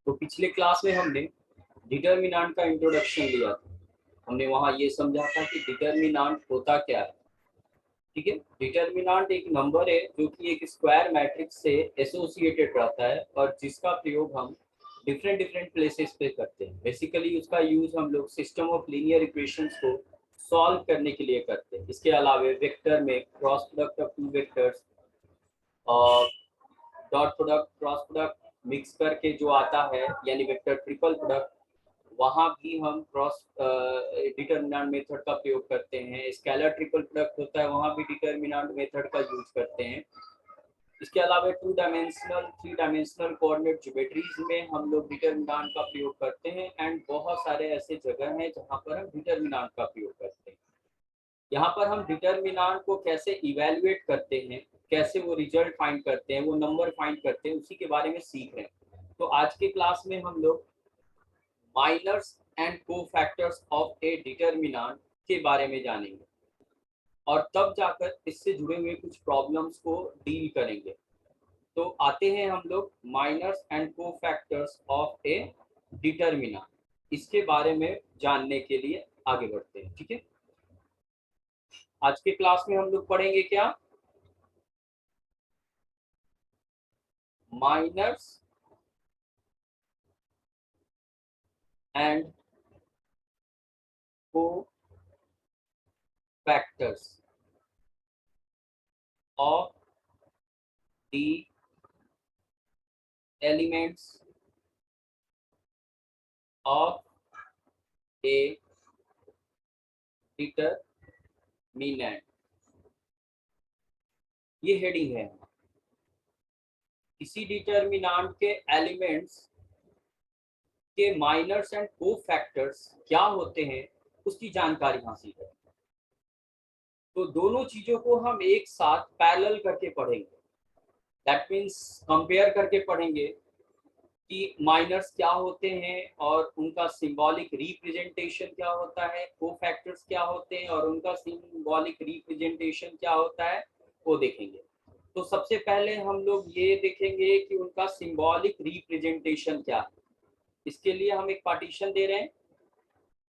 तो पिछले क्लास में हमने डिटर्मिनेंट का इंट्रोडक्शन लिया था। हमने वहाँ ये समझा था कि डिटर्मिनेंट होता क्या है। ठीक है, डिटर्मिनेंट एक नंबर है जो कि एक स्क्वायर मैट्रिक्स से एसोसिएटेड रहता है और जिसका प्रयोग हम डिफरेंट डिफरेंट प्लेसेस पे करते हैं। बेसिकली उसका यूज हम लोग सिस्टम ऑफ लीनियर इक्वेशंस को सॉल्व करने के लिए करते हैं। इसके अलावा वेक्टर में cross product of two vectors और dot product cross product mix करके जो आता है यानी वेक्टर ट्रिपल प्रोडक्ट, वहाँ भी हम क्रॉस डिटर्मिनेंट मेथड का प्रयोग करते हैं। स्केलर ट्रिपल प्रोडक्ट होता है, वहाँ भी डिटर्मिनेंट मेथड का यूज करते हैं। इसके अलावा two dimensional three dimensional coordinate geometries में हम लोग डिटर्मिनेंट का प्रयोग करते हैं एंड बहुत सारे ऐसे जगह हैं जहाँ पर हम डिटर्मिनेंट का प्रयोग करते हैं। यहाँ पर हम डिटर्मिनेंट को कैसे इवेल्युएट करते हैं, कैसे वो रिजल्ट फाइंड करते हैं, वो नंबर फाइंड करते हैं, उसी के बारे में सीख रहे हैं। तो आज के क्लास में हम लोग minors and cofactors of a determinant के बारे में जानेंगे और तब जाकर इससे जुड़े हुए कुछ प्रॉब्लम्स को डील करेंगे। तो आते हैं हम लोग minors and cofactors of a determinant, इसके बारे में जानने के लिए आगे बढ़ते हैं। ठीक है, आज के क्लास में हम लोग पढ़ेंगे क्या, minors and cofactors of the elements of a determinant. ये हेडिंग है। किसी डिटर्मिनेंट के एलिमेंट्स के माइनर्स एंड कोफैक्टर्स क्या होते हैं उसकी जानकारी हासिल करें। तो दोनों चीजों को हम एक साथ पैरेलल करके पढ़ेंगे। दैट मीन्स कंपेयर करके पढ़ेंगे कि माइनर्स क्या होते हैं और उनका सिंबॉलिक रिप्रेजेंटेशन क्या होता है, कोफैक्टर्स क्या होते हैं और उनका सिंबॉलिक रिप्रेजेंटेशन क्या होता है, वो देखेंगे। तो सबसे पहले हम लोग ये देखेंगे कि उनका सिंबॉलिक रिप्रेजेंटेशन क्या है। इसके लिए हम एक पार्टीशन दे रहे हैं।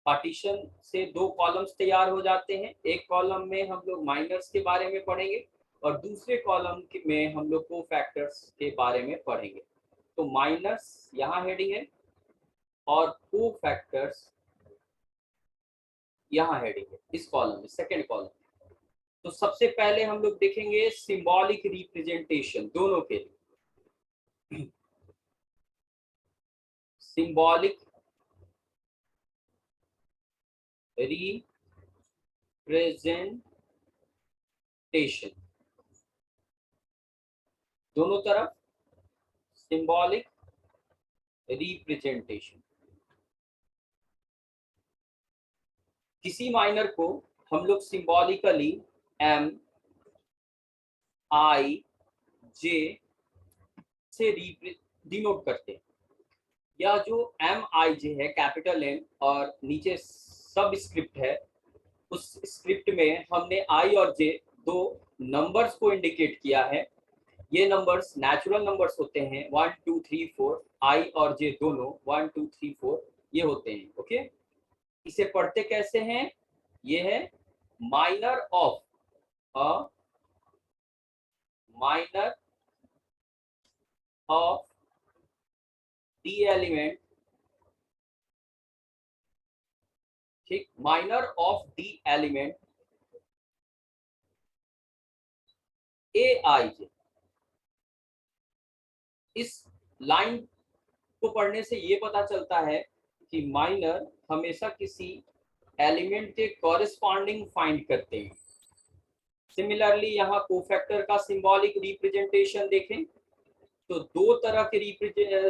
पार्टीशन से दो कॉलम्स तैयार हो जाते हैं। एक कॉलम में हम लोग माइनर्स के बारे में पढ़ेंगे और दूसरे कॉलम में हम लोग कोफैक्टर्स के बारे में पढ़ेंगे। तो माइनर्स यहाँ हेडिंग है और कोफैक्टर्स यहाँ हेडिंग है, इस कॉलम में, सेकेंड कॉलम। तो सबसे पहले हम लोग देखेंगे सिंबॉलिक रिप्रेजेंटेशन दोनों के लिए। सिंबॉलिक रिप्रेजेंटेशन दोनों तरफ, सिंबॉलिक रिप्रेजेंटेशन। किसी माइनर को हम लोग सिंबॉलिकली एम आई जे से डिनोट करते हैं। या जो एम आई जे है, कैपिटल एम और नीचे सब स्क्रिप्ट है, उस स्क्रिप्ट में हमने आई और जे दो नंबर्स को इंडिकेट किया है। ये नंबर्स नेचुरल नंबर्स होते हैं, 1 2 3 4। आई और जे दोनों 1 2 3 4 ये होते हैं। ओके, इसे पढ़ते कैसे हैं, ये है minor of a minor of the element. ठीक, माइनर ऑफ द एलिमेंट ए आई जे। इस लाइन को पढ़ने से ये पता चलता है कि माइनर हमेशा किसी एलिमेंट के कॉरेस्पॉन्डिंग फाइंड करते हैं। सिमिलरली यहाँ कोफैक्टर का सिंबॉलिक रिप्रेजेंटेशन देखें तो दो तरह के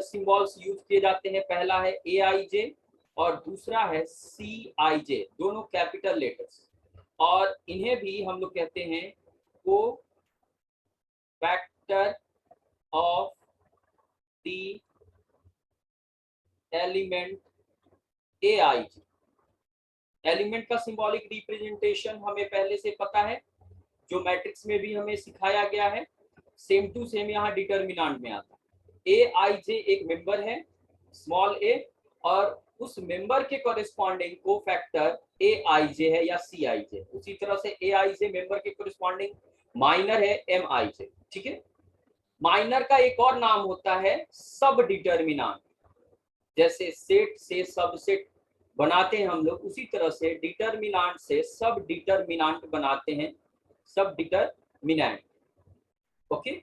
सिंबल्स यूज किए जाते हैं। पहला है ए आई जे और दूसरा है सी आई जे, दोनों कैपिटल लेटर्स। और इन्हें भी हम लोग कहते हैं cofactor of the element A I J. Element का सिंबॉलिक रिप्रेजेंटेशन हमें पहले से पता है, जो मैट्रिक्स में भी हमें सिखाया गया है। सेम टू सेम यहाँ डिटर्मिनेंट में आता है। ए आई जे एक मेंबर है स्मॉल ए, और उस मेंबर के कॉरेस्पॉन्डिंग को फैक्टर ए आई जे है या सी आई जे। उसी तरह से ए आई जे मेंबर के कॉरेस्पॉन्डिंग माइनर है एम आई जे। ठीक है, माइनर का एक और नाम होता है सब डिटर्मिनांट। जैसे सेट से सबसेट बनाते हैं हम लोग, उसी तरह से डिटर्मिनांट से सब डिटर्मिनांट बनाते हैं, सब डिटर्मिनेंट। ओके,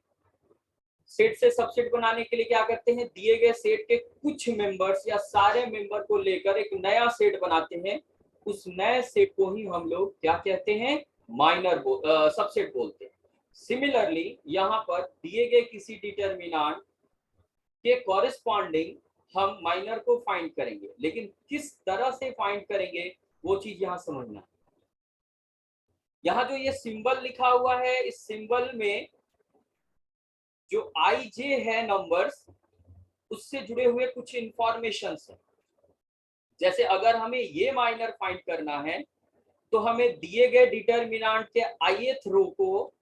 सेट से सबसेट बनाने के लिए क्या करते हैं, दिए गए सेट के कुछ मेंबर्स या सारे मेंबर को लेकर एक नया सेट बनाते हैं। उस नए सेट को ही हम लोग क्या कहते हैं, माइनर सबसेट बोलते हैं। सिमिलरली यहाँ पर दिए गए किसी डिटर्मिनेंट के कॉरेस्पॉन्डिंग हम माइनर को फाइंड करेंगे, लेकिन किस तरह से फाइंड करेंगे वो चीज यहाँ समझना। यहाँ जो ये सिंबल लिखा हुआ है, इस सिंबल में जो आई जे है नंबर्स, उससे जुड़े हुए कुछ इंफॉर्मेशन है। जैसे अगर हमें ये माइनर फाइंड करना है तो हमें दिए गए डिटर्मिनेंट के ith रो को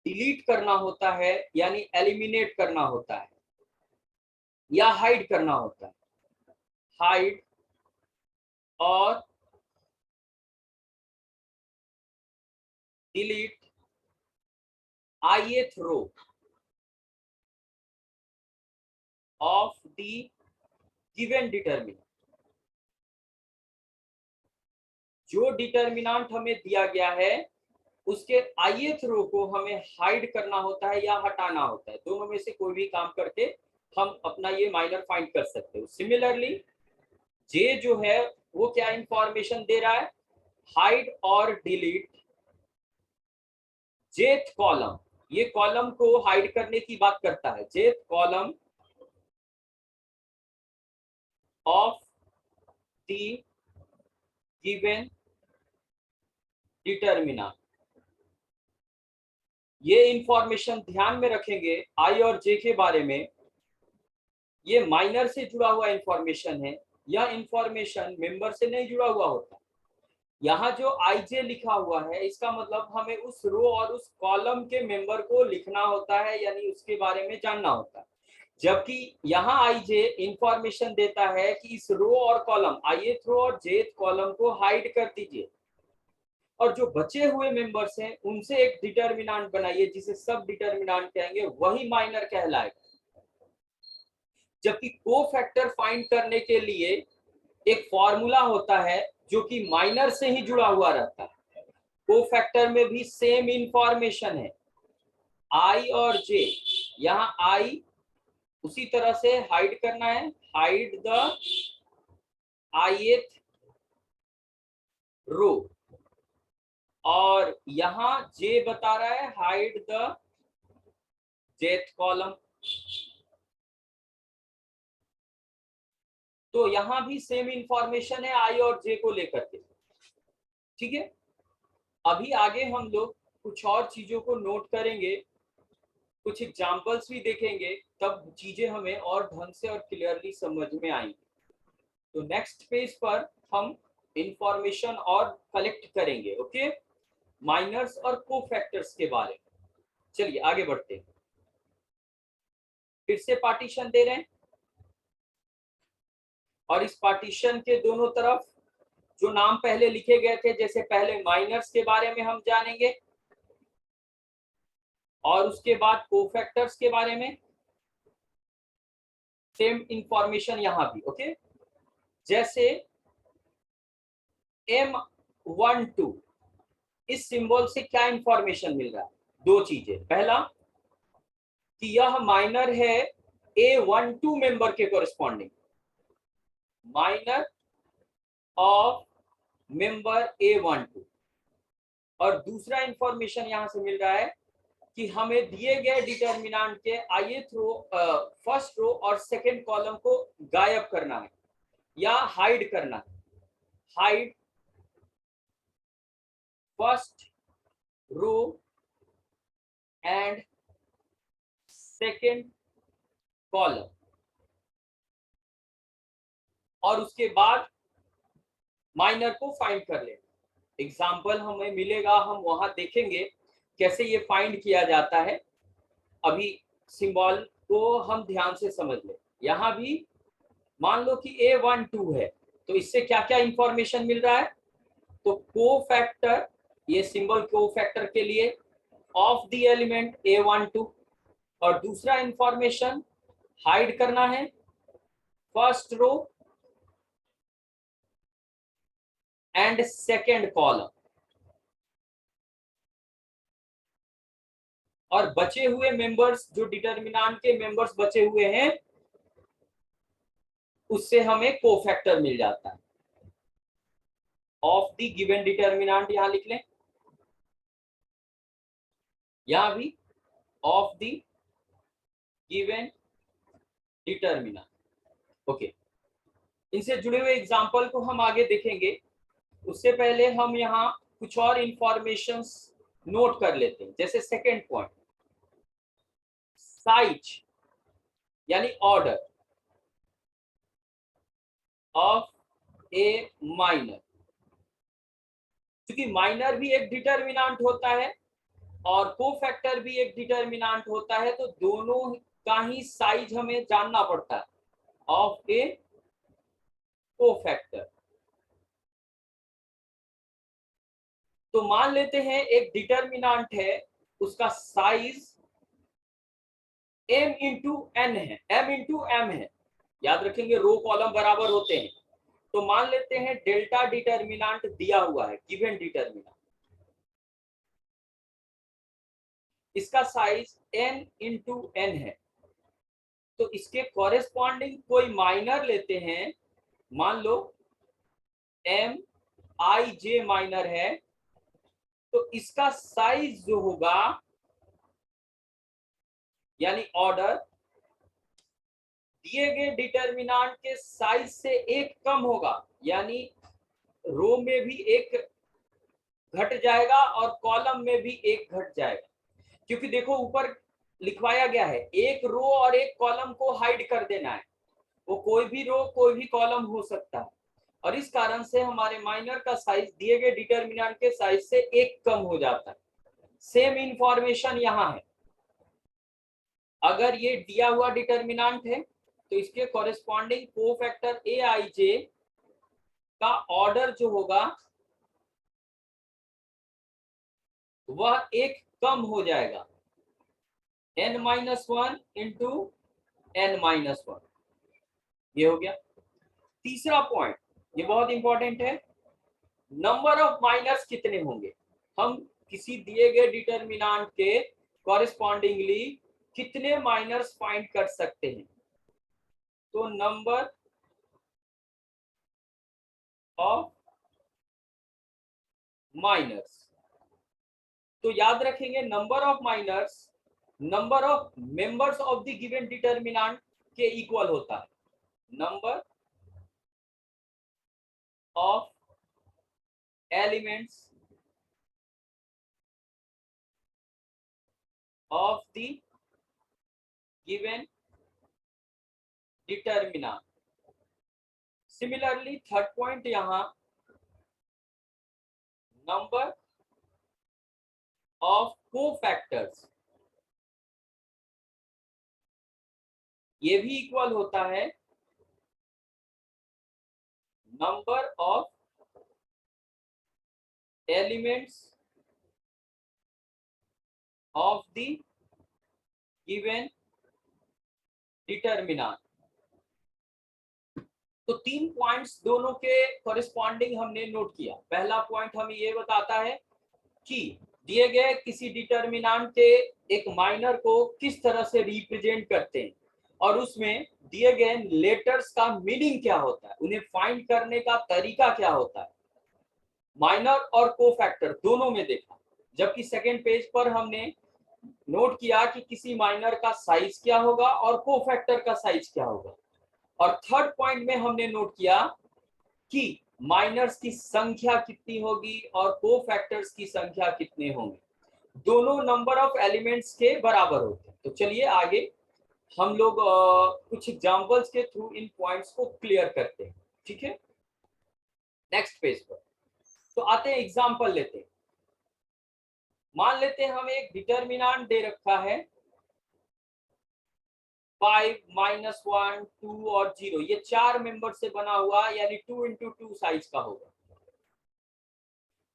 डिलीट करना होता है, यानी एलिमिनेट करना होता है या हाइड करना होता है। हाइड और delete ith row of the given determinant. जो डिटर्मिनेंट हमें दिया गया है उसके ith रो को हमें हाइड करना होता है या हटाना होता है। दोनों में से कोई भी काम करके हम अपना ये माइनर फाइंड कर सकते हो। सिमिलरली जे जो है वो क्या इंफॉर्मेशन दे रहा है, हाइड और डिलीट जेथ कॉलम। ये कॉलम को हाइड करने की बात करता है, जेथ column of the given determinant. ये इंफॉर्मेशन ध्यान में रखेंगे आई और जे के बारे में। ये माइनर से जुड़ा हुआ इंफॉर्मेशन है, यह इंफॉर्मेशन मेंबर से नहीं जुड़ा हुआ होता। यहाँ जो आई जे लिखा हुआ है इसका मतलब हमें उस रो और उस कॉलम के मेंबर को लिखना होता है, यानी उसके बारे में जानना होता है। जबकि यहाँ आई जे इंफॉर्मेशन देता है कि इस रो और कॉलम ith रो और jth कॉलम को हाइड कर दीजिए, और जो बचे हुए मेंबर्स हैं उनसे एक डिटर्मिनेंट बनाइए जिसे सब डिटर्मिनेंट कहेंगे, वही माइनर कहलाएगा। जबकि कोफैक्टर फाइंड करने के लिए एक फॉर्मूला होता है जो कि माइनर से ही जुड़ा हुआ रहता है। कोफैक्टर में भी सेम इंफॉर्मेशन है, आई और जे। यहाँ आई उसी तरह से हाइड करना है, हाइड द ith रो, और यहाँ जे बता रहा है हाइड द jth कॉलम। तो यहाँ भी सेम इंफॉर्मेशन है आई और जे को लेकर के। ठीक है, अभी आगे हम लोग कुछ और चीजों को नोट करेंगे, कुछ एग्जांपल्स भी देखेंगे, तब चीजें हमें और ढंग से और क्लियरली समझ में आएंगी। तो नेक्स्ट पेज पर हम इंफॉर्मेशन और कलेक्ट करेंगे, ओके, माइनर्स और कोफैक्टर्स के बारे में। चलिए आगे बढ़ते हैं। फिर से पार्टीशन दे रहे हैं, और इस पार्टीशन के दोनों तरफ जो नाम पहले लिखे गए थे, जैसे पहले माइनर्स के बारे में हम जानेंगे और उसके बाद कोफैक्टर्स के बारे में, सेम इंफॉर्मेशन यहां भी। ओके, जैसे M12, इस सिंबल से क्या इंफॉर्मेशन मिल रहा है, दो चीजें। पहला कि यह माइनर है A12 मेंबर के corresponding, minor of member A12। और दूसरा इंफॉर्मेशन यहां से मिल रहा है कि हमें दिए गए डिटर्मिनेंट के ith रो, फर्स्ट रो और सेकंड कॉलम को गायब करना है या हाइड करना है। Hide first row and second column, और उसके बाद माइनर को फाइंड कर लेना। एग्जाम्पल हमें मिलेगा, हम वहां देखेंगे कैसे ये फाइंड किया जाता है। अभी सिंबल को हम ध्यान से समझ लें। यहाँ भी मान लो कि A12 है, तो इससे क्या क्या इंफॉर्मेशन मिल रहा है? तो कोफैक्टर, ये सिंबल कोफैक्टर के लिए ऑफ द एलिमेंट A12, और दूसरा इंफॉर्मेशन हाइड करना है first row and second column, और बचे हुए मेंबर्स, जो डिटर्मिनेंट के मेंबर्स बचे हुए हैं, उससे हमें कोफैक्टर मिल जाता है ऑफ द गिवन डिटर्मिनेंट। यहां लिख लें, यहां भी of the given determinant. Okay, इनसे जुड़े हुए एग्जांपल को हम आगे देखेंगे, उससे पहले हम यहाँ कुछ और इंफॉर्मेशंस नोट कर लेते हैं। जैसे सेकेंड पॉइंट, साइज यानी ऑर्डर ऑफ ए माइनर। क्योंकि माइनर भी एक डिटर्मिनेंट होता है और कोफैक्टर भी एक डिटर्मिनेंट होता है, तो दोनों का ही साइज हमें जानना पड़ता है ऑफ ए कोफैक्टर। तो मान लेते हैं एक डिटर्मिनेंट है, उसका साइज m इंटू एन है, m इंटू एम है। याद रखेंगे रो कॉलम बराबर होते हैं। तो मान लेते हैं डेल्टा डिटर्मिनेंट दिया हुआ है, गिवन डिटर्मिनेंट, इसका साइज n इंटू एन है। तो इसके कॉरेस्पॉन्डिंग कोई माइनर लेते हैं, मान लो m i j माइनर है, तो इसका साइज जो होगा यानी ऑर्डर दिए गए डिटर्मिनेंट के साइज से एक कम होगा, यानी रो में भी एक घट जाएगा और कॉलम में भी एक घट जाएगा। क्योंकि देखो ऊपर लिखवाया गया है एक रो और एक कॉलम को हाइड कर देना है, वो कोई भी रो कोई भी कॉलम हो सकता है, और इस कारण से हमारे माइनर का साइज दिए गए डिटर्मिनेंट के साइज से एक कम हो जाता है। सेम इंफॉर्मेशन यहाँ है, अगर ये दिया हुआ डिटर्मिनेंट है तो इसके कॉरेस्पॉन्डिंग कोफैक्टर ए आई जे का ऑर्डर जो होगा वह एक कम हो जाएगा, n-1 इंटू n-1। ये हो गया। तीसरा पॉइंट, ये बहुत इंपॉर्टेंट है, नंबर ऑफ माइनर्स कितने होंगे। हम किसी दिए गए डिटर्मिनेंट के कॉरेस्पॉन्डिंगली कितने माइनर्स फाइंड कर सकते हैं। तो नंबर ऑफ माइनर्स, तो याद रखेंगे number of minors number of members of the given determinant के इक्वल होता है, number of elements of the given determinant. Similarly third point यहां, नंबर ऑफ कोफैक्टर्स, ये भी इक्वल होता है number of elements of the given determinant. तो तीन पॉइंट्स दोनों के कॉरेस्पॉन्डिंग हमने नोट किया। पहला पॉइंट हमें ये बताता है कि दिए गए किसी डिटर्मिनेंट के एक माइनर को किस तरह से रिप्रेजेंट करते हैं, और उसमें दिए गए लेटर्स का मीनिंग क्या होता है, उन्हें फाइंड करने का तरीका क्या होता है। माइनर और कोफैक्टर दोनों में देखा, जबकि सेकेंड पेज पर हमने नोट किया कि किसी माइनर का साइज क्या होगा और कोफैक्टर का साइज क्या होगा। और थर्ड पॉइंट में हमने नोट किया कि माइनर्स की संख्या कितनी होगी और कोफैक्टर्स की संख्या कितने होंगे, दोनों नंबर ऑफ एलिमेंट्स के बराबर होते हैं। तो चलिए आगे हम लोग कुछ एग्जांपल्स के थ्रू इन पॉइंट्स को क्लियर करते हैं। ठीक है, नेक्स्ट पेज पर तो आते हैं, एग्जांपल लेते हैं। मान लेते हैं हमें एक डिटर्मिनेंट दे रखा है 5 -1 2 और 0, ये 4 मेंबर से बना हुआ, यानी 2 इंटू 2 साइज का होगा।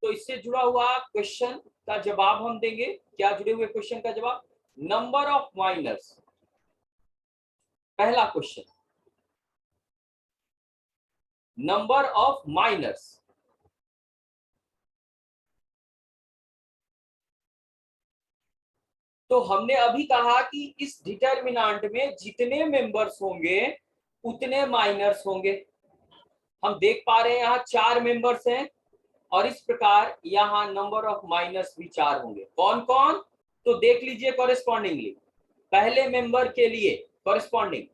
तो इससे जुड़ा हुआ क्वेश्चन का जवाब हम देंगे। क्या जुड़े हुए क्वेश्चन का जवाब? Number of minors. पहला क्वेश्चन, नंबर ऑफ माइनर्स। तो हमने अभी कहा कि इस डिटर्मिनेंट में जितने मेंबर्स होंगे उतने माइनर्स होंगे। हम देख पा रहे हैं यहाँ 4 मेंबर्स हैं, और इस प्रकार यहाँ नंबर ऑफ माइनर्स भी 4 होंगे। कौन कौन? तो देख लीजिए कॉरेस्पॉन्डिंगली। पहले मेंबर के लिए कॉरेस्पॉन्डिंग,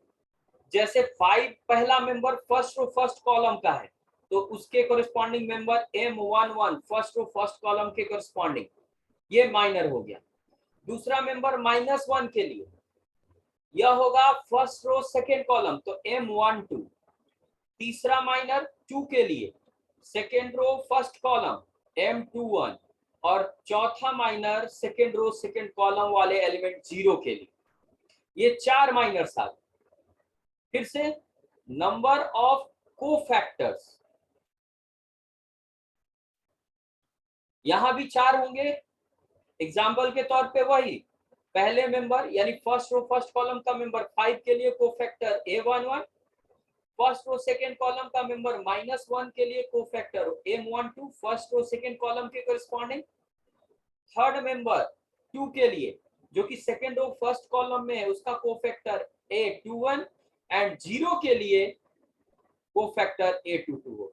जैसे 5 पहला member first row first column का है, तो उसके corresponding member M11 first row first column के कॉरेस्पॉन्डिंग, ये माइनर हो गया। दूसरा मेंबर -1 के लिए, यह होगा फर्स्ट रो सेकेंड कॉलम, तो M12। तीसरा माइनर 2 के लिए, second row first column M21, और चौथा minor second row second column वाले एलिमेंट 0 के लिए। ये 4 माइनर्स आ गए। फिर से नंबर ऑफ कोफैक्टर्स, यहां भी 4 होंगे। एग्जाम्पल के तौर पे वही पहले मेंबर यानी फर्स्ट रो फर्स्ट कॉलम का मेंबर 5 के लिए cofactor A11, first row second column का मेंबर -1 के लिए cofactor M12 first row second column के कॉरेस्पॉन्डिंग। थर्ड मेंबर 2 के लिए, जो कि सेकेंड रो फर्स्ट कॉलम में है, उसका कोफैक्टर A21, एंड 0 के लिए कोफैक्टर A22 हो।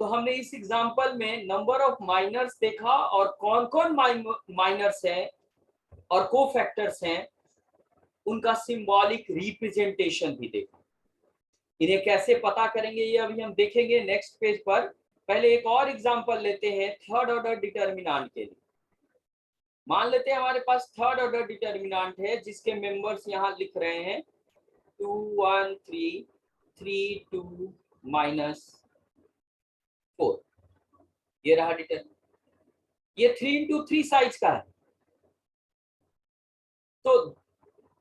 तो हमने इस एग्जांपल में नंबर ऑफ माइनर्स देखा, और कौन कौन माइनर्स हैं और कोफैक्टर्स हैं, उनका सिंबॉलिक रिप्रेजेंटेशन भी देखा। इन्हें कैसे पता करेंगे ये अभी हम देखेंगे नेक्स्ट पेज पर। पहले एक और एग्जांपल लेते हैं थर्ड ऑर्डर डिटर्मिनेंट के लिए। मान लेते हैं हमारे पास थर्ड ऑर्डर डिटर्मिनेंट है, जिसके मेंबर्स यहाँ लिख रहे हैं 2 1 3 3 2 -4। ये रहा डिटर्मिनेंट, ये 3 इंटू 3 साइज का है। तो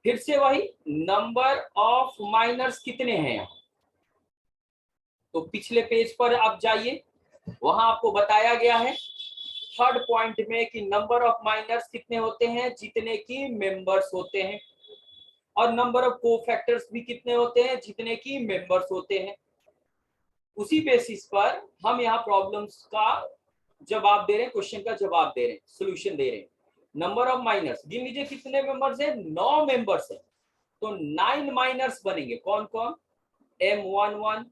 फिर से वही नंबर ऑफ माइनर्स कितने हैं यहाँ? तो पिछले पेज पर आप जाइए, वहां आपको बताया गया है थर्ड पॉइंट में कि नंबर ऑफ माइनर्स कितने होते हैं, जितने की मेंबर्स होते हैं, और नंबर ऑफ कोफैक्टर्स भी कितने होते हैं, जितने की मेंबर्स होते हैं। उसी बेसिस पर हम यहाँ प्रॉब्लम्स का जवाब दे रहे हैं, क्वेश्चन का जवाब दे रहे हैं, सोल्यूशन दे रहे हैं। नंबर ऑफ माइनर्स गिन लीजिए कितने मेंबर्स हैं? 9 मेंबर्स हैं। तो 9 माइनर्स बनेंगे। कौन कौन? M11,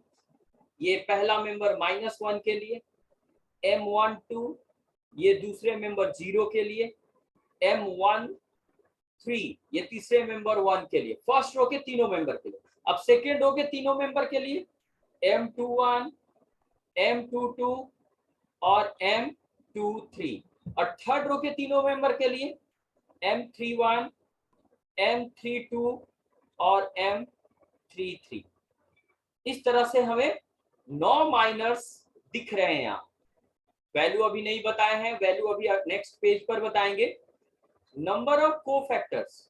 ये पहला मेंबर -1 के लिए, M12 ये दूसरे मेंबर 0 के लिए, M13 ये तीसरे मेंबर 1 के लिए, फर्स्ट रो के तीनों मेंबर के लिए। अब सेकेंड रो के तीनों मेंबर के लिए M21, M22 और M23, और थर्ड रो के तीनों मेंबर के लिए M31, M32 और M33। इस तरह से हमें 9 माइनर्स दिख रहे हैं यहाँ। वैल्यू अभी नहीं बताए हैं, वैल्यू अभी नेक्स्ट पेज पर बताएंगे। Number of cofactors,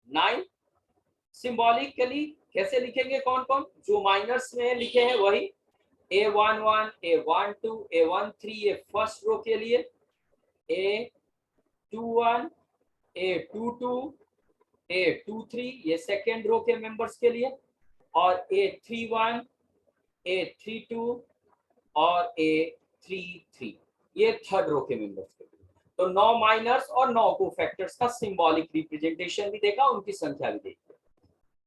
9। सिंबॉलिकली कैसे लिखेंगे? कौन कौन जो माइनर्स में लिखे हैं वही A11, A12, A13 ये फर्स्ट रो के लिए, A21, A22, A23 ये सेकेंड रो के मेंबर्स के लिए, और A31, A32 और A33 ये थर्ड रो के मेंबर्स के लिए। तो 9 माइनर्स और 9 कोफैक्टर्स का सिंबॉलिक रिप्रेजेंटेशन भी देखा, उनकी संख्या भी देखी।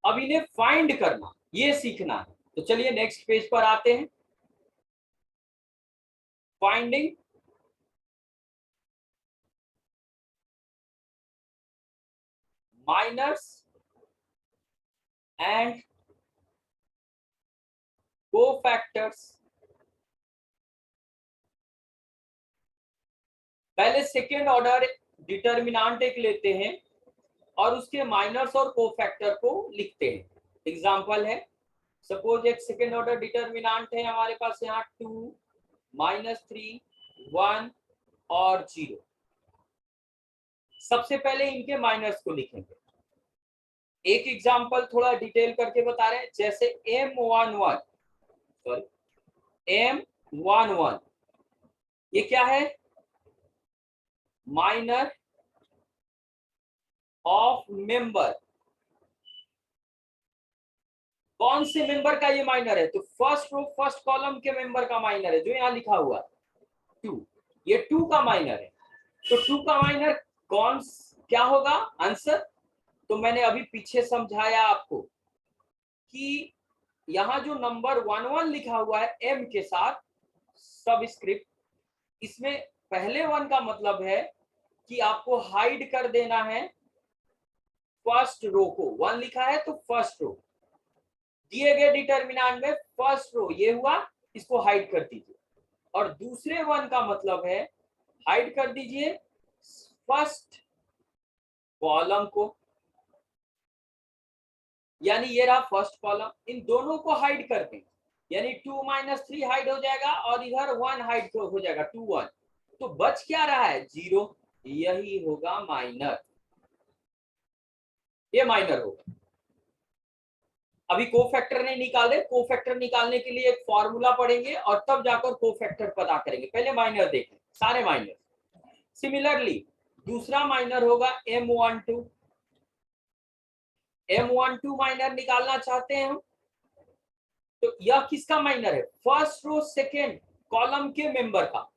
अब इन्हें फाइंड करना, ये सीखना है। तो चलिए नेक्स्ट पेज पर आते हैं। Finding minors and cofactors. पहले सेकेंड ऑर्डर डिटर्मिनेंट एक लेते हैं और उसके माइनर्स और कोफैक्टर को लिखते हैं। एग्जांपल है, सपोज एक सेकेंड ऑर्डर डिटर्मिनेंट है हमारे पास यहाँ 2, -3, 1 और 0। सबसे पहले इनके माइनर्स को लिखेंगे। एक एग्जांपल थोड़ा डिटेल करके बता रहे हैं, जैसे M11, सॉरी M11, ये क्या है? Minor of member. कौन से मेंबर का ये माइनर है? तो फर्स्ट रो फर्स्ट कॉलम के मेंबर का माइनर है, जो यहाँ लिखा हुआ 2, ये 2 का माइनर है। तो 2 का माइनर कौन क्या होगा आंसर? तो मैंने अभी पीछे समझाया आपको कि यहाँ जो नंबर 11 लिखा हुआ है M के साथ सबस्क्रिप्ट, इसमें पहले 1 का मतलब है कि आपको हाइड कर देना है फर्स्ट रो को। 1 लिखा है तो फर्स्ट रो, दिए गए डिटर्मिनेंट में फर्स्ट रो ये हुआ, इसको हाइड कर दीजिए। और दूसरे 1 का मतलब है हाइड कर दीजिए फर्स्ट कॉलम को, यानी ये रहा फर्स्ट कॉलम, इन दोनों को हाइड कर दें, यानी 2 - 3 हाइड हो जाएगा और इधर 1 हाइड हो जाएगा, 2 1। तो बच क्या रहा है? 0। यही होगा माइनर, ये माइनर होगा। अभी कोफैक्टर नहीं निकाले, कोफैक्टर निकालने के लिए एक फॉर्मूला पढ़ेंगे और तब जाकर कोफैक्टर पता करेंगे। पहले माइनर देखें, सारे माइनर। सिमिलरली दूसरा माइनर होगा M12। M12 माइनर निकालना चाहते हैं हम, तो यह किसका माइनर है? फर्स्ट रो सेकेंड कॉलम के मेंबर का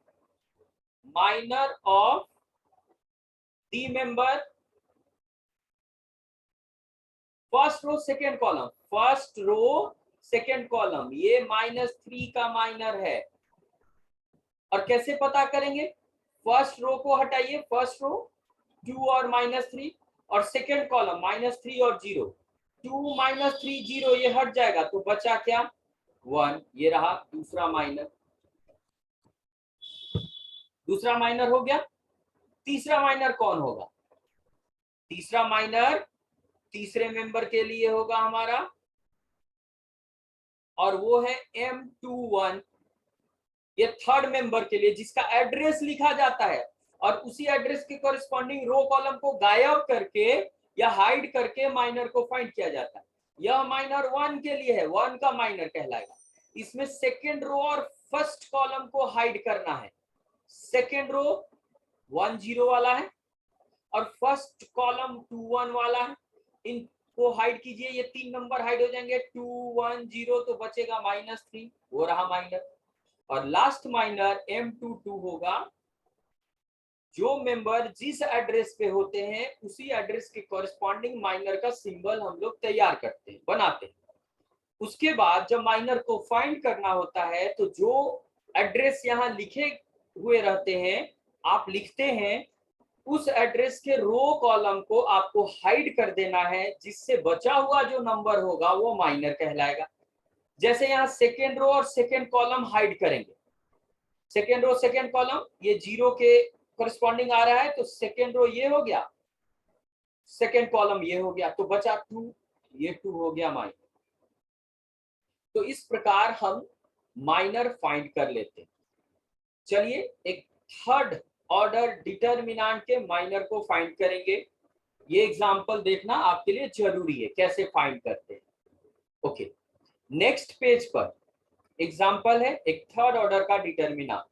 minor of the member first row second column, first row second column, ये -3 का माइनर है। और कैसे पता करेंगे? फर्स्ट रो को हटाइए, फर्स्ट रो 2 और -3, और सेकेंड कॉलम -3 और 0, 2 - 3 0, ये हट जाएगा तो बचा क्या? 1। ये रहा दूसरा माइनर, दूसरा माइनर हो गया। तीसरा माइनर कौन होगा? तीसरा माइनर तीसरे मेंबर के लिए होगा हमारा, और वो है M21। ये थर्ड मेंबर के लिए, जिसका एड्रेस लिखा जाता है और उसी एड्रेस के कॉरेस्पॉन्डिंग रो कॉलम को गायब करके या हाइड करके माइनर को फाइंड किया जाता है। यह माइनर 1 के लिए है, 1 का माइनर कहलाएगा। इसमें सेकेंड रो और फर्स्ट कॉलम को हाइड करना है। सेकेंड रो 1 0 वाला है और फर्स्ट कॉलम 2 1 वाला है, इनको हाइड कीजिए, ये 3 नंबर हाइड हो जाएंगे, 2 1 0, तो बचेगा -3, वो रहा माइनर। और लास्ट माइनर M22 होगा, जो मेंबर जिस एड्रेस पे होते हैं उसी एड्रेस के कॉरेस्पॉन्डिंग माइनर का सिंबल हम लोग तैयार करते हैं, बनाते हैं। उसके बाद जब माइनर को फाइंड करना होता है तो जो एड्रेस यहाँ लिखे हुए रहते हैं, आप लिखते हैं, उस एड्रेस के रो कॉलम को आपको हाइड कर देना है, जिससे बचा हुआ जो नंबर होगा वो माइनर कहलाएगा। जैसे यहाँ सेकेंड रो और सेकेंड कॉलम हाइड करेंगे, सेकेंड रो सेकेंड कॉलम ये 0 के कॉरेस्पॉन्डिंग आ रहा है, तो सेकेंड रो ये हो गया, सेकेंड कॉलम ये हो गया, तो बचा 2, ये 2 हो गया माइनर। तो इस प्रकार हम माइनर फाइंड कर लेते हैं। चलिए एक थर्ड ऑर्डर डिटर्मिनेंट के माइनर को फाइंड करेंगे। ये एग्जांपल देखना आपके लिए जरूरी है, कैसे फाइंड करते हैं। ओके, नेक्स्ट पेज पर एग्जांपल है एक थर्ड ऑर्डर का डिटर्मिनेंट,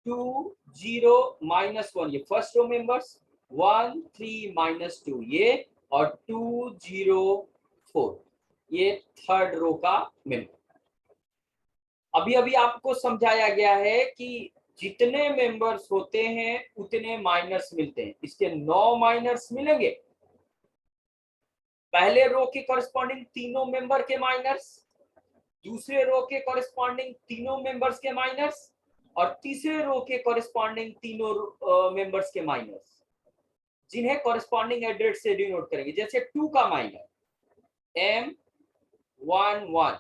2 0 -1, ये फर्स्ट रो मेंबर्स, 1 3 -2 ये, और 2 0 4 ये थर्ड रो का मेंबर। अभी अभी आपको समझाया गया है कि जितने मेंबर्स होते हैं उतने माइनर्स मिलते हैं। इसके 9 माइनर्स मिलेंगे। पहले रो के कॉरेस्पॉन्डिंग तीनों मेंबर के माइनर्स, दूसरे रो के कॉरेस्पॉन्डिंग तीनों मेंबर्स के माइनर्स, और तीसरे रो के कॉरेस्पॉन्डिंग तीनों मेंबर्स के माइनर्स, जिन्हें कॉरेस्पॉन्डिंग एड्रेस से डिनोट करेंगे। जैसे 2 का माइनर M11,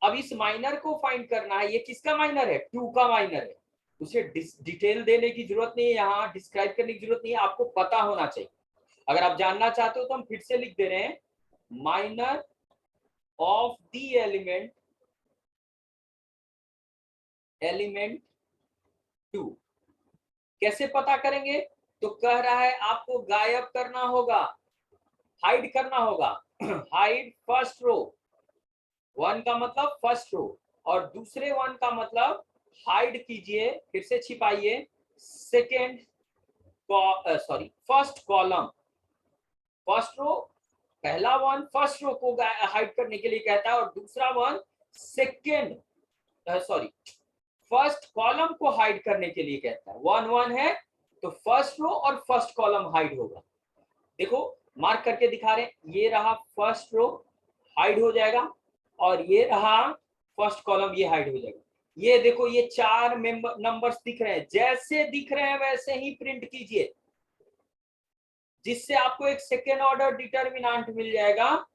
अब इस माइनर को फाइंड करना है, ये किसका माइनर है? 2 का माइनर है। उसे डिटेल देने की जरूरत नहीं है, यहाँ डिस्क्राइब करने की जरूरत नहीं है, आपको पता होना चाहिए। अगर आप जानना चाहते हो तो हम फिर से लिख दे रहे हैं, माइनर ऑफ द एलिमेंट 2। कैसे पता करेंगे? तो कह रहा है आपको गायब करना होगा, हाइड करना होगा। हाइड फर्स्ट रो, 1 का मतलब फर्स्ट रो, और दूसरे 1 का मतलब हाइड कीजिए, फिर से छिपाइए second, sorry first column. First row, पहला 1 फर्स्ट रो को हाइड करने के लिए कहता है, और दूसरा 1 सेकेंड, सॉरी फर्स्ट कॉलम को हाइड करने के लिए कहता है। 1 1 है तो फर्स्ट रो और फर्स्ट कॉलम हाइड होगा। देखो मार्क करके दिखा रहे हैं, ये रहा फर्स्ट रो हाइड हो जाएगा, और ये रहा फर्स्ट कॉलम, ये हाइड हो जाएगा। ये देखो ये 4 नंबर्स दिख रहे हैं, जैसे दिख रहे हैं वैसे ही प्रिंट कीजिए, जिससे आपको एक सेकेंड ऑर्डर डिटर्मिनेंट मिल जाएगा।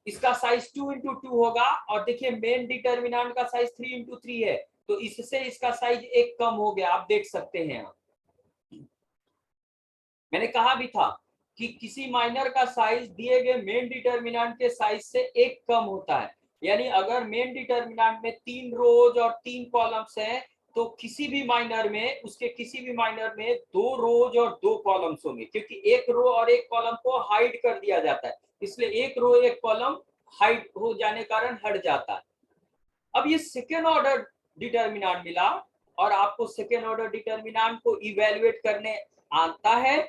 इसका साइज 2 इंटू 2 होगा, और देखिए मेन डिटर्मिनेंट का साइज 3 इंटू 3 है, तो इससे इसका साइज 1 कम हो गया, आप देख सकते हैं। मैंने कहा भी था कि किसी माइनर का साइज दिए गए मेन डिटर्मिनेंट के साइज से 1 कम होता है। यानी अगर मेन डिटर्मिनेंट में 3 रोज और 3 कॉलम्स हैं, तो किसी भी माइनर में, उसके किसी भी माइनर में 2 रोज और 2 कॉलम्स होंगे, क्योंकि 1 रो और 1 कॉलम को हाइड कर दिया जाता है, इसलिए 1 रो 1 कॉलम हाइड हो जाने कारण हट जाता है। अब ये सेकेंड ऑर्डर डिटर्मिनेंट मिला, और आपको सेकेंड ऑर्डर डिटर्मिनेंट को इवेल्युएट करने आता है।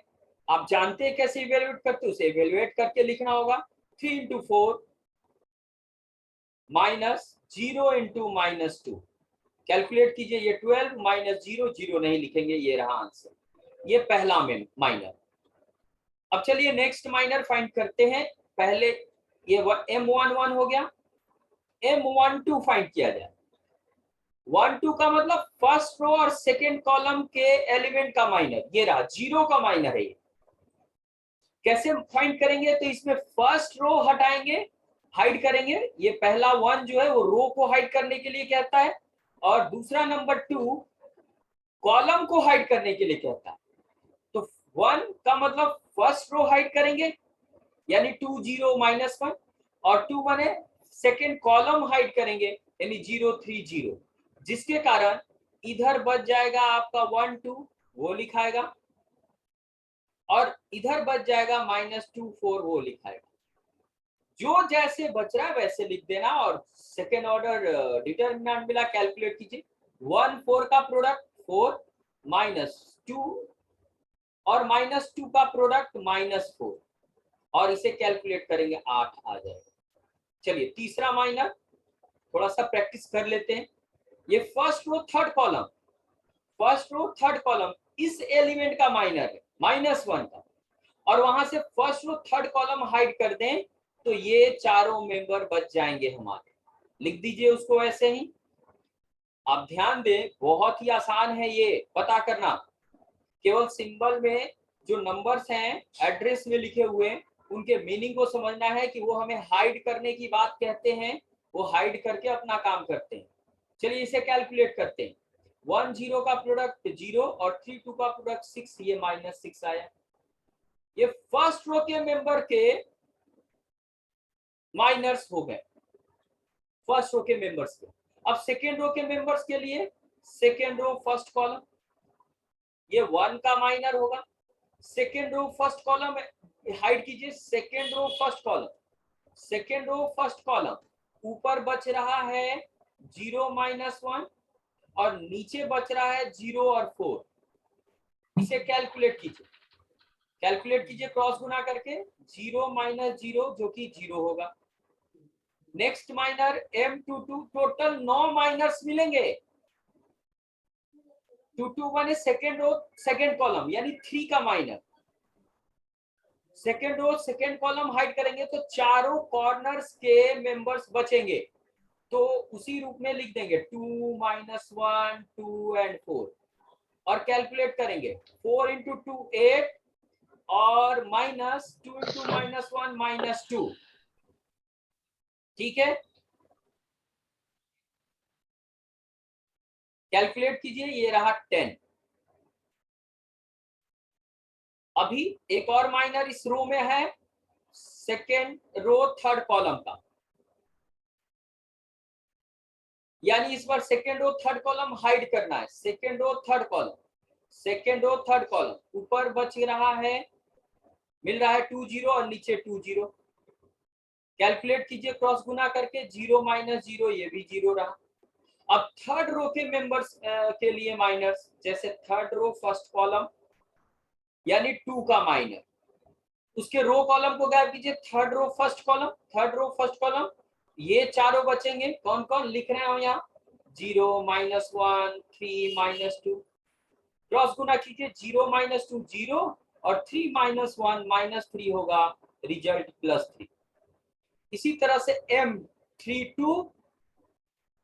आप जानते हैं कैसे इवेल्युएट करते, उसे इवेल्युएट करके लिखना होगा 3 इंटू 4 माइनस 0 इंटू -2। कैलकुलेट कीजिए, ये 12 माइनस 0, 0 नहीं लिखेंगे, ये रहा आंसर। ये पहला माइनर। अब चलिए नेक्स्ट माइनर फाइंड करते हैं। पहले ये M11 हो गया, M12 फाइंड किया जाए। 1 2 का मतलब फर्स्ट रो और सेकेंड कॉलम के एलिमेंट का माइनर, ये रहा 0 का माइनर है। ये कैसे फाइंड करेंगे? तो इसमें फर्स्ट रो हटाएंगे, हाइड करेंगे। ये पहला 1 जो है वो रो को हाइड करने के लिए कहता है, और दूसरा नंबर 2 कॉलम को हाइड करने के लिए कहता है। तो 1 का मतलब फर्स्ट रो हाइड करेंगे, यानी 2 0 -1, और 2 माने सेकेंड कॉलम हाइड करेंगे, यानी 0 3 0, जिसके कारण इधर बच जाएगा आपका 1 2, वो लिखाएगा, और इधर बच जाएगा -2 4, वो लिखाएगा। जो जैसे बच रहा है वैसे लिख देना, और सेकेंड ऑर्डर डिटर्मिनेंट मिला, कैलकुलेट कीजिए। 1 4 का प्रोडक्ट 4 -2, और -2 का प्रोडक्ट -4, और इसे कैलकुलेट करेंगे 8 आ जाएगा। चलिए तीसरा माइनर थोड़ा सा प्रैक्टिस कर लेते हैं। ये first row third column, first row third column इस एलिमेंट का माइनर है -1 का, और वहां से first row third column hide कर दें, तो ये चारों मेंबर बच जाएंगे हमारे। लिख दीजिए उसको ऐसे ही। आप ध्यान दें, बहुत ही आसान है ये पता करना। केवल सिंबल में जो नंबर्स हैं एड्रेस में लिखे हुए, उनके मीनिंग को समझना है कि वो हमें हाइड करने की बात कहते हैं, वो हाइड करके अपना काम करते हैं। चलिए इसे कैलकुलेट करते हैं। 1 0 का प्रोडक्ट 0, और 3 2 का प्रोडक्ट 6, ये -6 आया। ये फर्स्ट रो के मेंबर के माइनर्स हो गए, फर्स्ट रो के मेंबर्स के। अब सेकेंड रो के मेंबर्स के लिए सेकेंड रो फर्स्ट कॉलम, ये 1 का माइनर होगा। Second row first column hide कीजिए, second row first column, second row first column, ऊपर बच रहा है 0 -1, और नीचे बच रहा है 0 और 4। इसे कैलकुलेट कीजिए, कैलकुलेट कीजिए क्रॉस गुना करके, 0 -0 जो कि 0 होगा। Next minor M22, total 9 miners मिलेंगे। 2 2 माने सेकेंड रो सेकेंड कॉलम, यानी 3 का minor. Second row second column hide करेंगे तो चारों कॉर्नर्स के मेंबर्स बचेंगे, तो उसी रूप में लिख देंगे 2 -1 2 एंड 4, और कैलकुलेट करेंगे 4 इंटू 2 8, और -2 इंटू -1 -2। ठीक है, कैलकुलेट कीजिए, ये रहा 10। अभी एक और माइनर इस रो में है, सेकेंड रो थर्ड कॉलम का, यानी इस बार second row third column hide करना है। Second row third column, second row third column, ऊपर बच रहा है, मिल रहा है 2 0 और नीचे 2 0। कैलकुलेट कीजिए क्रॉस गुना करके, 0 माइनस 0 ये भी 0 रहा। अब थर्ड रो के मेंबर्स के लिए माइनस, जैसे थर्ड रो फर्स्ट कॉलम यानी 2 का माइनर, उसके रो कॉलम को गायब कीजिए, third row first column, third row first column, ये चारों बचेंगे। कौन कौन लिख रहे हैं यहाँ, 0 माइनस 1 3 माइनस 2। क्रॉस गुना कीजिए, 0 माइनस 2 0 और 3 माइनस 1 माइनस 3 होगा, रिजल्ट +3। इसी तरह से M32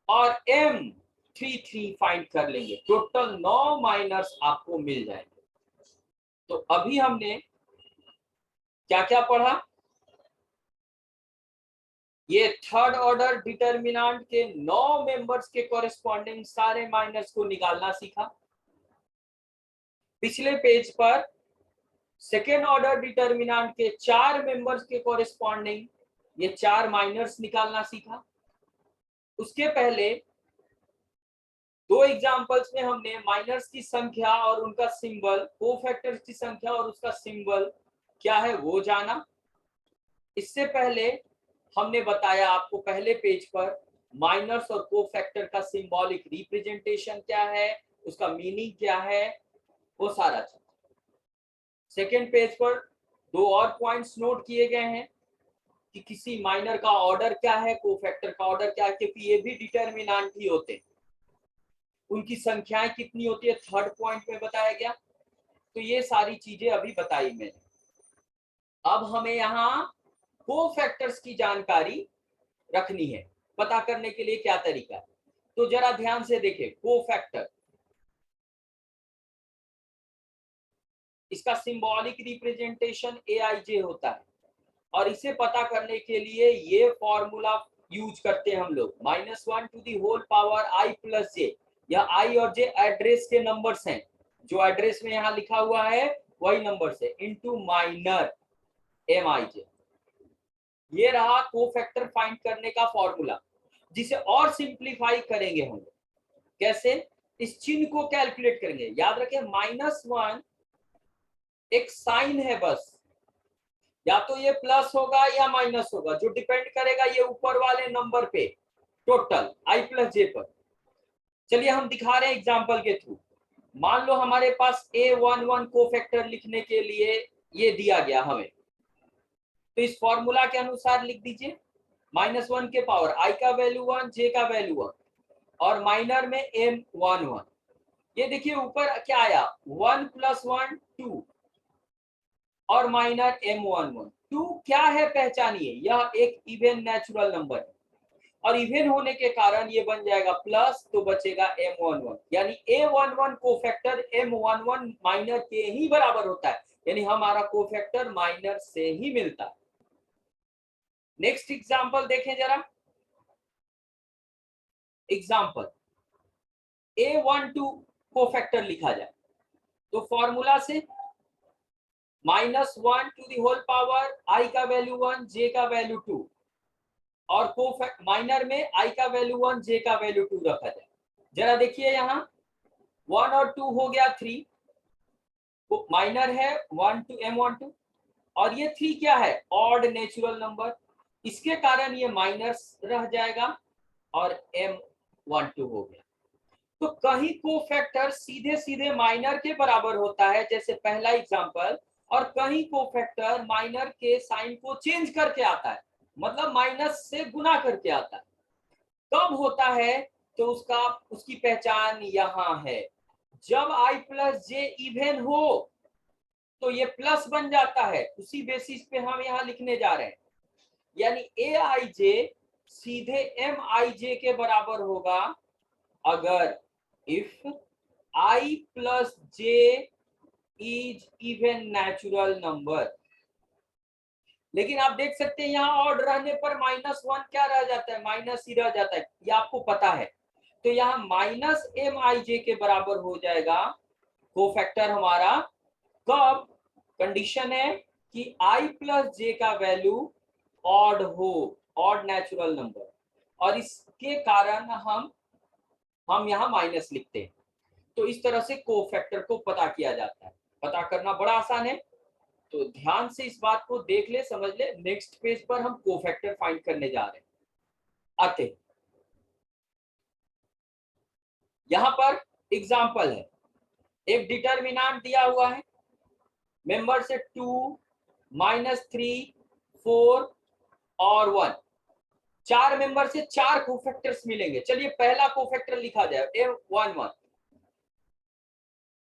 और M33 फाइंड कर लेंगे, टोटल 9 माइनर्स आपको मिल जाएंगे। तो अभी हमने क्या क्या पढ़ा, ये थर्ड ऑर्डर डिटर्मिनेंट के 9 मेंबर्स के कॉरेस्पॉन्डिंग सारे माइनर्स को निकालना सीखा। पिछले पेज पर सेकेंड ऑर्डर डिटर्मिनेंट के 4 मेंबर्स के कॉरेस्पॉन्डिंग ये 4 माइनर्स निकालना सीखा। उसके पहले 2 एग्जांपल्स में हमने माइनर्स की संख्या और उनका सिंबल, कोफैक्टर्स की संख्या और उसका सिंबल क्या है वो जाना। इससे पहले हमने बताया आपको पहले पेज पर माइनर्स और कोफैक्टर का सिंबॉलिक रिप्रेजेंटेशन क्या है, उसका मीनिंग क्या है, वो सारा चीज। सेकेंड पेज पर 2 और पॉइंट्स नोट किए गए हैं कि किसी माइनर का ऑर्डर क्या है, कोफैक्टर का ऑर्डर क्या है, क्योंकि ये भी डिटर्मिनेंट ही होते हैं, उनकी संख्याएं कितनी होती है थर्ड पॉइंट में बताया गया। तो ये सारी चीजें अभी बताई मैंने। अब हमें यहाँ कोफैक्टर्स की जानकारी रखनी है। पता करने के लिए क्या तरीका है, तो जरा ध्यान से देखें। कोफैक्टर, इसका सिंबॉलिक रिप्रेजेंटेशन AIJ होता है और इसे पता करने के लिए ये फॉर्मूला यूज करते हैं हम लोग, -1 to the whole power I plus J. यह I और J एड्रेस के नंबर्स हैं, जो एड्रेस में यहाँ लिखा हुआ है वही नंबर्स है, इनटू माइनर MIJ। ये रहा कोफैक्टर फाइंड करने का फॉर्मूला, जिसे और सिंप्लीफाई करेंगे हम लोग। कैसे, इस चिन्ह को कैलकुलेट करेंगे। याद रखें -1 एक साइन है बस, या तो ये प्लस होगा या माइनस होगा, जो डिपेंड करेगा ये ऊपर वाले नंबर पे, टोटल I प्लस जे पर। चलिए हम दिखा रहे हैं एग्जांपल के थ्रू। मान लो हमारे पास A11 कोफैक्टर लिखने के लिए ये दिया गया हमें, तो इस फॉर्मूला के अनुसार लिख दीजिए, -1 के पावर I का वैल्यू 1, J का वैल्यू 1 और माइनर में M11। ये देखिए ऊपर क्या आया, 1 + 1 2 और माइनर M11। 2 क्या है पहचानिए, यह एक इवन नेचुरल नंबर है और इवन होने के कारण ये बन जाएगा प्लस, तो बचेगा M11, यानी A11 कोफैक्टर M11 माइनर के ही बराबर होता है, यानी हमारा कोफैक्टर माइनर से ही मिलता है। नेक्स्ट एग्जांपल देखें जरा। एग्जांपल A12 कोफैक्टर लिखा जाए तो फॉर्मूला से -1 to the whole power I का वैल्यू 1, J का वैल्यू 2 और कोफैक्ट माइनर में I का वैल्यू 1, J का वैल्यू 2 रखा जाए। जरा देखिए यहाँ 1 और 2 हो गया 3, तो माइनर है 1 to M12 और ये 3 क्या है, ऑड नेचुरल नंबर, इसके कारण ये माइनस रह जाएगा और M12 हो गया। तो कहीं कोफैक्टर सीधे सीधे माइनर के बराबर होता है, जैसे पहला एग्जांपल, और कहीं कोफैक्टर माइनर के साइन को चेंज करके आता है, मतलब माइनस से गुना करके आता है। कब होता है, तो उसकी पहचान यहाँ है, जब I प्लस जे इवन हो तो ये प्लस बन जाता है। उसी बेसिस पे हम यहाँ लिखने जा रहे हैं, यानी AIJ सीधे MIJ के बराबर होगा अगर if I plus J is even natural number. लेकिन आप देख सकते हैं यहाँ ऑड रहने पर -1 क्या रह जाता है, माइनस ही रह जाता है, ये आपको पता है। तो यहाँ -MIJ के बराबर हो जाएगा कोफैक्टर हमारा, कब, कंडीशन है कि I प्लस जे का वैल्यू ऑड हो, ऑड नेचुरल नंबर, और इसके कारण हम यहाँ माइनस लिखते हैं। तो इस तरह से कोफैक्टर को पता किया जाता है। पता करना बड़ा आसान है, तो ध्यान से इस बात को देख ले, समझ ले। नेक्स्ट पेज पर हम कोफैक्टर फाइंड करने जा रहे हैं। आते हैं। यहां पर एग्जाम्पल है, एक डिटर्मिनेंट दिया हुआ है, मेंबर से 2, -3, 4 और 1। 4 मेंबर से 4 कोफैक्टर्स मिलेंगे। चलिए पहला कोफैक्टर लिखा जाए, A11।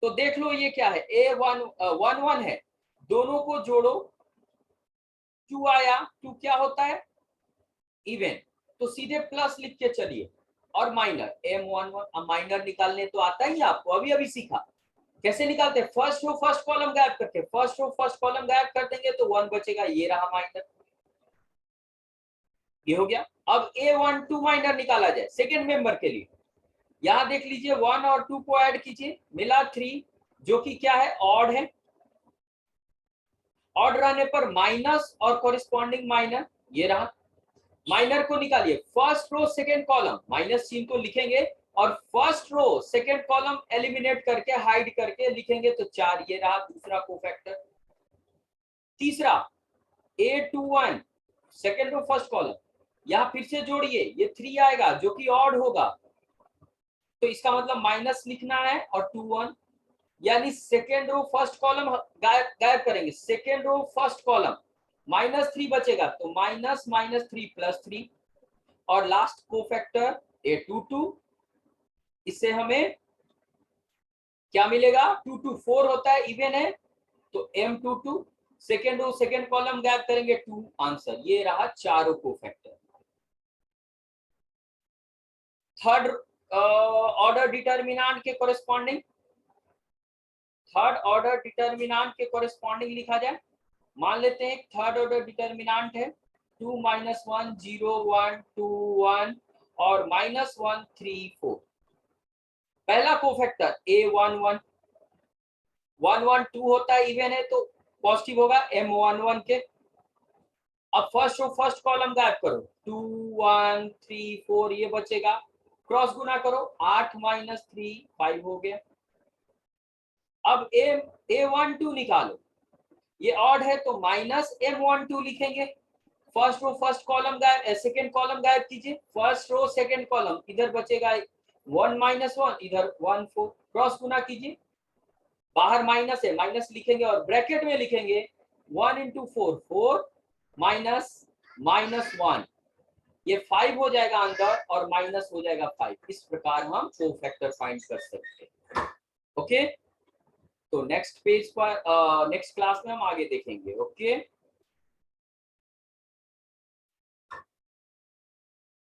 तो देख लो ये क्या है, A11 है, दोनों को जोड़ो, 2 आया। 2 क्या होता है, इवन, तो सीधे प्लस लिख के चलिए। और माइनर M11, अब माइनर निकालने तो आता ही आपको, अभी अभी सीखा कैसे निकालते हैं। फर्स्ट रो फर्स्ट कॉलम गायब करके, फर्स्ट रो फर्स्ट कॉलम गायब कर देंगे तो 1 बचेगा, ये रहा माइनर, ये हो गया। अब A12 माइनर निकाला जाए सेकेंड मेंबर के लिए। यहां देख लीजिए 1 और 2 को ऐड कीजिए, मिला 3, जो कि क्या है, ऑड है। ऑड रहने पर माइनस और कॉरेस्पॉन्डिंग माइनर, ये रहा। माइनर को निकालिए, first row second column, minus चिन्ह को लिखेंगे और first row second column eliminate करके, हाइड करके लिखेंगे तो 4, ये रहा दूसरा कोफैक्टर। तीसरा A21 second row first column, यहां फिर से जोड़िए, ये 3 आएगा जो कि ऑड होगा, तो इसका मतलब माइनस लिखना है और 21, यानी सेकेंड रो फर्स्ट कॉलम गायब करेंगे, सेकेंड रो फर्स्ट कॉलम, -3 बचेगा तो -3 + 3, और लास्ट कोफैक्टर A22। इससे हमें क्या मिलेगा, 2 2 4 होता है, इवन है, तो M22, second row second column गायब करेंगे 2, आंसर। ये रहा चारों कोफैक्टर। थर्ड ऑर्डर डिटर्मिनेंट के कोरेस्पॉन्डिंग, थर्ड ऑर्डर डिटर्मिनेंट के कोरेस्पॉन्डिंग लिखा जाए। मान लेते हैं थर्ड ऑर्डर डिटर्मिनेंट है 2 - 1 0 1 2 1 और -1 3 4। पहला कोफैक्टर A11, 1 1 2 होता है, इवन है तो पॉजिटिव होगा M11 के। अब फर्स्ट रो फर्स्ट कॉलम गायब करो, 2 1 3 4, ये बचेगा, क्रॉस गुना करो, 8 - 3 5 हो गया। अब A12 निकालो, ये ऑड है तो -M12 लिखेंगे। फर्स्ट रो फर्स्ट कॉलम गायब, सेकेंड कॉलम गायब कीजिए, फर्स्ट रो सेकेंड कॉलम, इधर बचेगा 1 - 1, इधर 1 4, क्रॉस गुना कीजिए, बाहर माइनस है, माइनस लिखेंगे और ब्रैकेट में लिखेंगे 1 × 4 4 -1, ये 5 हो जाएगा अंदर और माइनस हो जाएगा 5। इस प्रकार हम कोफैक्टर फाइंड कर सकते हैं। ओके, तो नेक्स्ट पेज पर नेक्स्ट क्लास में हम आगे देखेंगे। ओके।